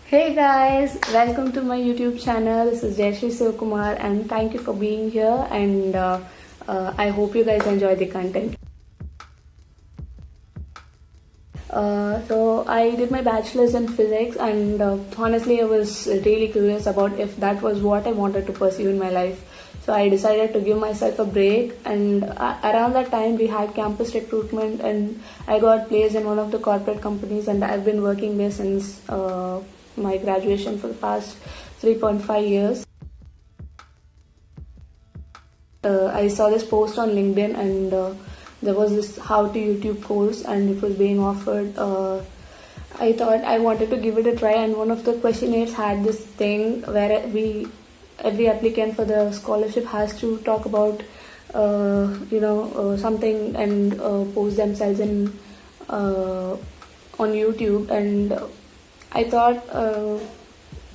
Hey guys, welcome to my YouTube channel. This is Jayashree Sivakumar and thank you for being here and I hope you guys enjoy the content. So I did my bachelor's in physics and honestly I was really curious about if that was what I wanted to pursue in my life. So I decided to give myself a break and around that time we had campus recruitment and I got placed in one of the corporate companies and I've been working there since my graduation for the past 3.5 years. I saw this post on LinkedIn and there was this how to YouTube course and it was being offered. I thought I wanted to give it a try and one of the questionnaires had this thing where every applicant for the scholarship has to talk about something and post themselves in on YouTube and I thought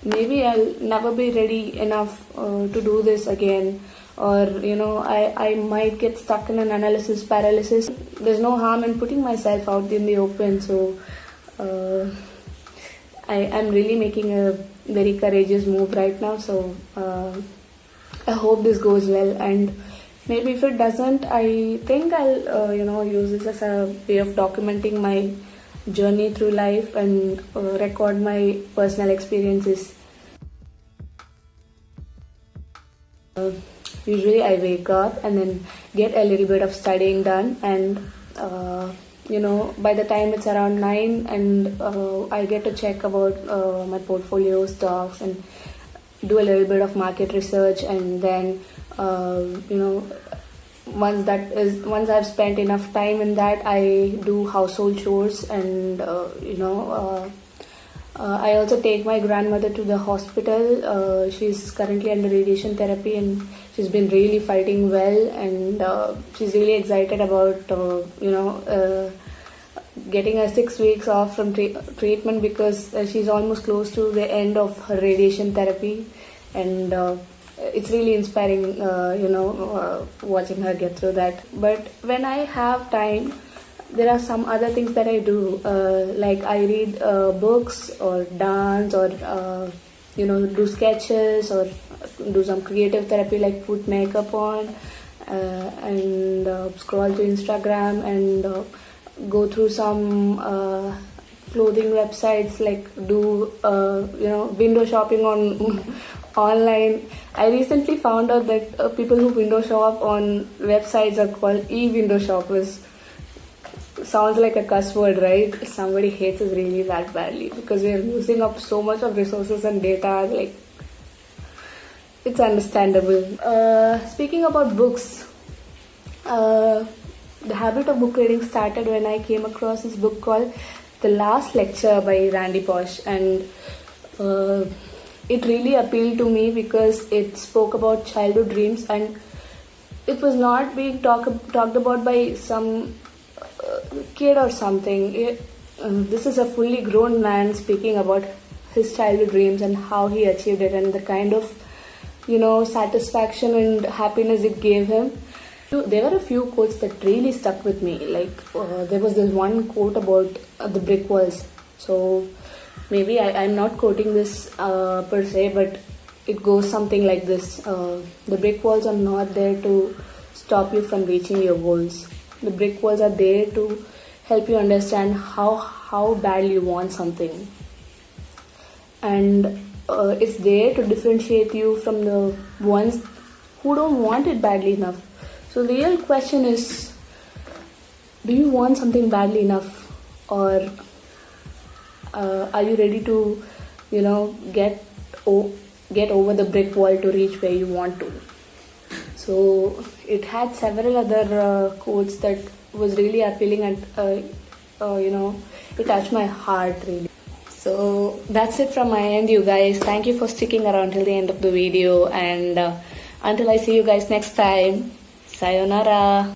maybe I'll never be ready enough to do this again, or I might get stuck in an analysis paralysis. There's no harm in putting myself out in the open, so I'm really making a very courageous move right now. So I hope this goes well, and maybe if it doesn't, I think I'll use this as a way of documenting my journey through life and record my personal experiences. Usually I wake up and then get a little bit of studying done and by the time it's around 9 and I get to check about my portfolio stocks and do a little bit of market research and then once I've spent enough time in that, I do household chores and I also take my grandmother to the hospital. She's currently under radiation therapy and she's been really fighting well and she's really excited about getting her 6 weeks off from treatment because she's almost close to the end of her radiation therapy and it's really inspiring, watching her get through that. But when I have time, there are some other things that I do, like I read books or dance or, do sketches or do some creative therapy like put makeup on and scroll to Instagram and go through some clothing websites like do, window shopping on online. I recently found out that people who window shop on websites are called e-window shoppers. Sounds like a cuss word, right? Somebody hates us really that badly because we are using up so much of resources and data. Like, it's understandable. Speaking about books, the habit of book reading started when I came across this book called The Last Lecture by Randy Pausch, and it really appealed to me because it spoke about childhood dreams and it was not being talked about by some kid or something. This is a fully grown man speaking about his childhood dreams and how he achieved it and the kind of satisfaction and happiness it gave him. There were a few quotes that really stuck with me. Like there was this one quote about the brick walls. So maybe I'm not quoting this per se, but it goes something like this. The brick walls are not there to stop you from reaching your goals. The brick walls are there to help you understand how badly you want something. And it's there to differentiate you from the ones who don't want it badly enough. So the real question is, do you want something badly enough, or are you ready to get over the brick wall to reach where you want to? So it had several other quotes that was really appealing and it touched my heart really. So that's it from my end, you guys. Thank you for sticking around till the end of the video and until I see you guys next time, sayonara.